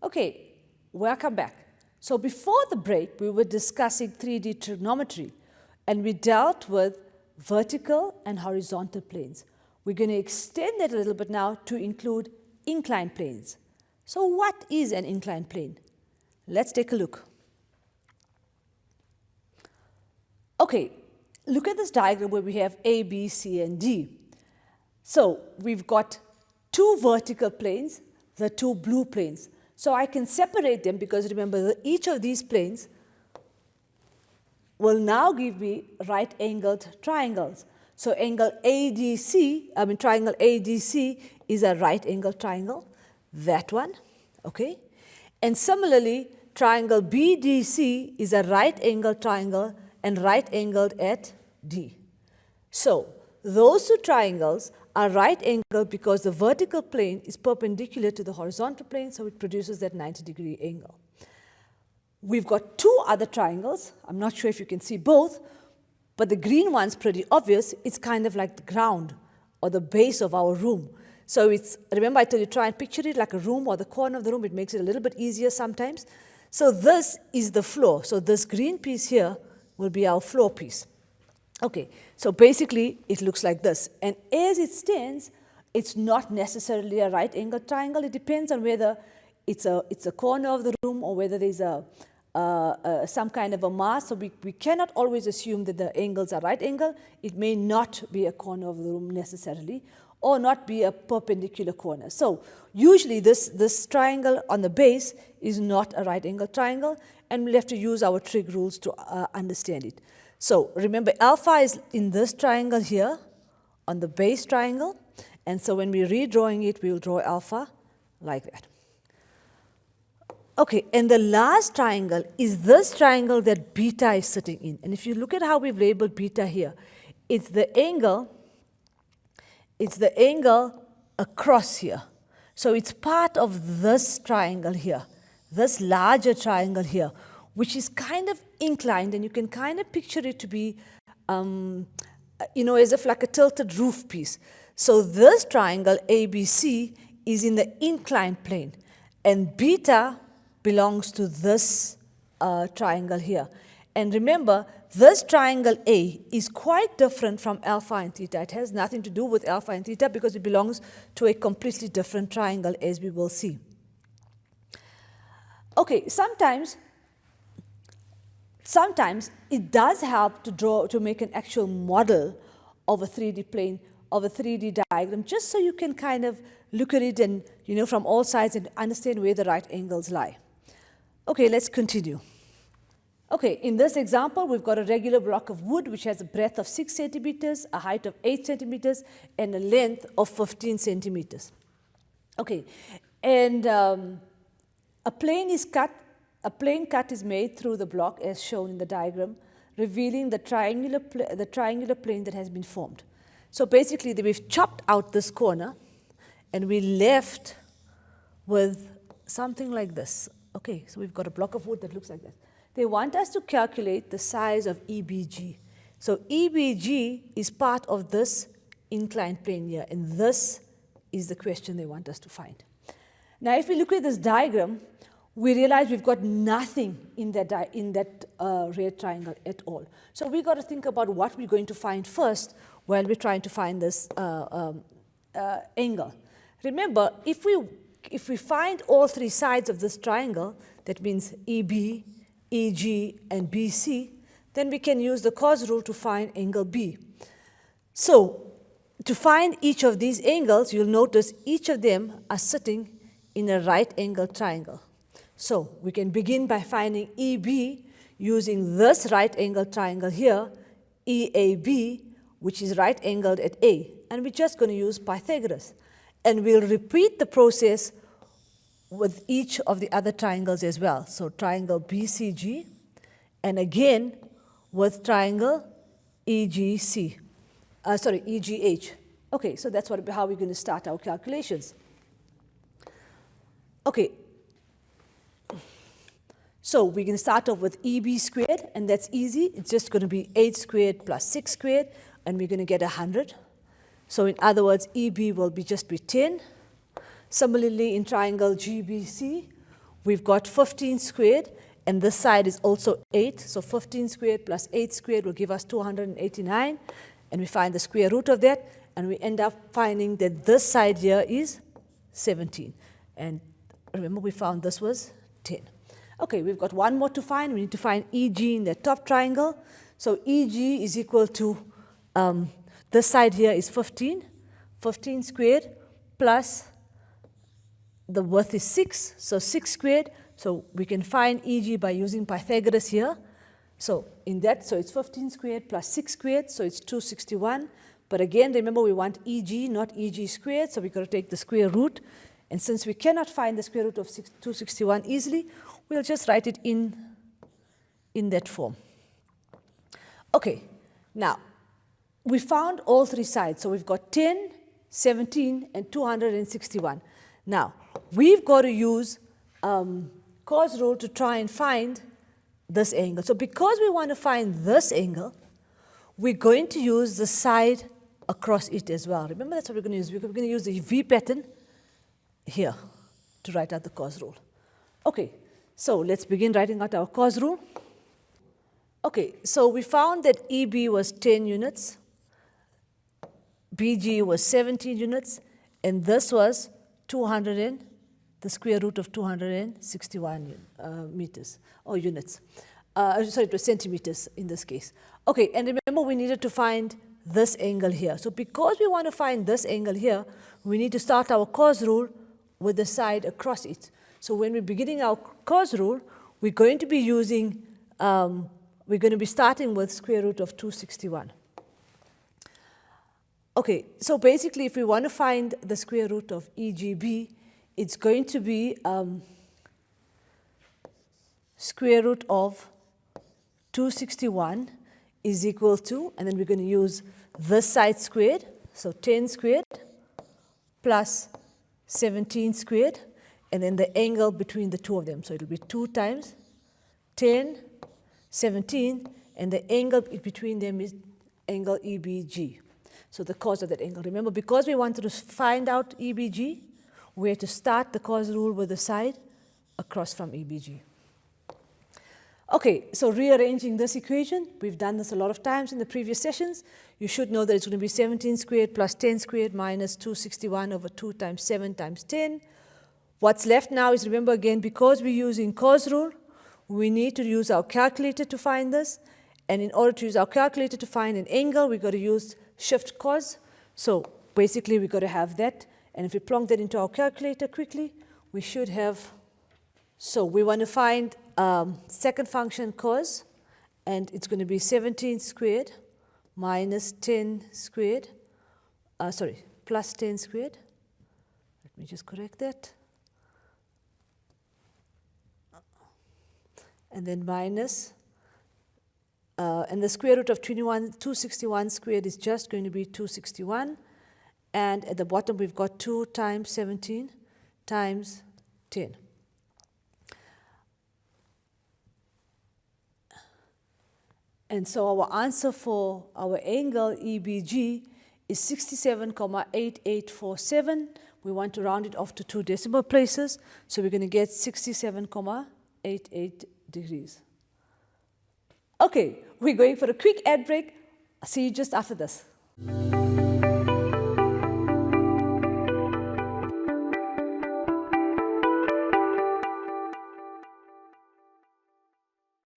Okay, welcome back. So before the break, we were discussing 3D trigonometry, and we dealt with vertical and horizontal planes. We're going to extend that a little bit now to include inclined planes. So what is an inclined plane? Let's take a look. Okay, look at this diagram where we have A, B, C, and D. So we've got two vertical planes, the two blue planes. So I can separate them because remember each of these planes will now give me right-angled triangles. So angle ADC, triangle ADC is a right-angled triangle, that one, okay? And similarly, triangle BDC is a right-angled triangle and right-angled at D. So those two triangles are right angled because the vertical plane is perpendicular to the horizontal plane, so it produces that 90-degree angle. We've got two other triangles. I'm not sure if you can see both, but the green one's pretty obvious. It's kind of like the ground or the base of our room. So it's, remember I told you, try and picture it like a room or the corner of the room. It makes it a little bit easier sometimes. So this is the floor. So this green piece here will be our floor piece. Okay, so basically it looks like this. And as it stands, it's not necessarily a right-angled triangle. It depends on whether it's a corner of the room or whether there's some kind of a mass. So we cannot always assume that the angles are right angle. It may not be a corner of the room necessarily or not be a perpendicular corner. So usually this triangle on the base is not a right-angled triangle, and we'll have to use our trig rules to understand it. So remember, alpha is in this triangle here on the base triangle. And so when we're redrawing it, we'll draw alpha like that. Okay, and the last triangle is this triangle that beta is sitting in. And if you look at how we've labeled beta here, it's the angle across here. So it's part of this triangle here, this larger triangle here, which is kind of inclined, and you can kind of picture it to be, as if like a tilted roof piece. So this triangle, ABC, is in the inclined plane, and beta belongs to this triangle here. And remember, this triangle A is quite different from alpha and theta. It has nothing to do with alpha and theta because it belongs to a completely different triangle, as we will see. Okay, sometimes it does help to make an actual model of a 3D plane, of a 3D diagram, just so you can kind of look at it and, from all sides and understand where the right angles lie. Okay, let's continue. Okay, in this example, we've got a regular block of wood which has a breadth of 6 centimeters, a height of 8 centimeters, and a length of 15 centimeters. Okay, and a plane cut is made through the block as shown in the diagram, revealing the triangular plane that has been formed. So basically, we've chopped out this corner, and we left with something like this. Okay, so we've got a block of wood that looks like that. They want us to calculate the size of EBG. So EBG is part of this inclined plane here, and this is the question they want us to find. Now, if we look at this diagram, we realize we've got nothing in that red triangle at all. So we've got to think about what we're going to find first while we're trying to find this angle. Remember, if we find all three sides of this triangle, that means EB, EG, and BC, then we can use the Cos rule to find angle B. So to find each of these angles, you'll notice each of them are sitting in a right-angled triangle. So we can begin by finding EB using this right-angled triangle here, EAB, which is right-angled at A. And we're just going to use Pythagoras. And we'll repeat the process with each of the other triangles as well. So triangle BCG, and again with triangle EGH. Okay, so that's how we're going to start our calculations. Okay, so we're going to start off with EB squared, and that's easy. It's just going to be 8 squared plus 6 squared, and we're going to get 100. So in other words, EB will just be 10. Similarly, in triangle GBC, we've got 15 squared, and this side is also 8. So 15 squared plus 8 squared will give us 289. And we find the square root of that, and we end up finding that this side here is 17. And remember, we found this was 10. Okay, we've got one more to find. We need to find EG in the top triangle. So EG is equal to, this side here is 15. 15 squared plus the width is 6, so 6 squared. So we can find EG by using Pythagoras here. So in that, so it's 15 squared plus 6 squared, so it's 261. But again, remember, we want EG, not EG squared, so we've got to take the square root. And since we cannot find the square root of 261 easily, we'll just write it in that form. Okay, now, we found all three sides. So we've got 10, 17, and 261. Now, we've got to use Cos Rule to try and find this angle. So because we want to find this angle, we're going to use the side across it as well. Remember, that's what we're going to use. We're going to use the V pattern here to write out the Cos Rule. Okay, so let's begin writing out our Cos Rule. Okay, so we found that EB was 10 units, BG was 17 units, and this was the square root of 261 meters, or units. Sorry, it was centimeters in this case. Okay, and remember, we needed to find this angle here. So because we want to find this angle here, we need to start our Cos Rule with the side across it. So when we're beginning our Cos Rule, we're going to be using, we're going to be starting with square root of 261. Okay, so basically, if we want to find the square root of EGB, it's going to be square root of 261 is equal to, and then we're going to use this side squared, so 10 squared plus 17 squared, and then the angle between the two of them. So it'll be 2 times 10, 17, and the angle between them is angle EBG. So the cos of that angle. Remember, because we wanted to find out EBG, we had to start the Cos Rule with the side across from EBG. Okay, so rearranging this equation, we've done this a lot of times in the previous sessions. You should know that it's going to be 17 squared plus 10 squared minus 261 over 2 times 7 times 10. What's left now is, remember again, because we're using Cos Rule, we need to use our calculator to find this. And in order to use our calculator to find an angle, we've got to use shift cos. So basically, we've got to have that. And if we plonk that into our calculator quickly, we should have, so we want to find second function cos, and it's going to be 17 squared minus 10 squared, plus 10 squared. Let me just correct that. And then minus, and the square root of 261 squared is just going to be 261. And at the bottom, we've got 2 times 17 times 10. And so our answer for our angle EBG is 67,8847. We want to round it off to 2 decimal places. So we're going to get 67,88 degrees. Okay, we're going for a quick ad break. I'll see you just after this.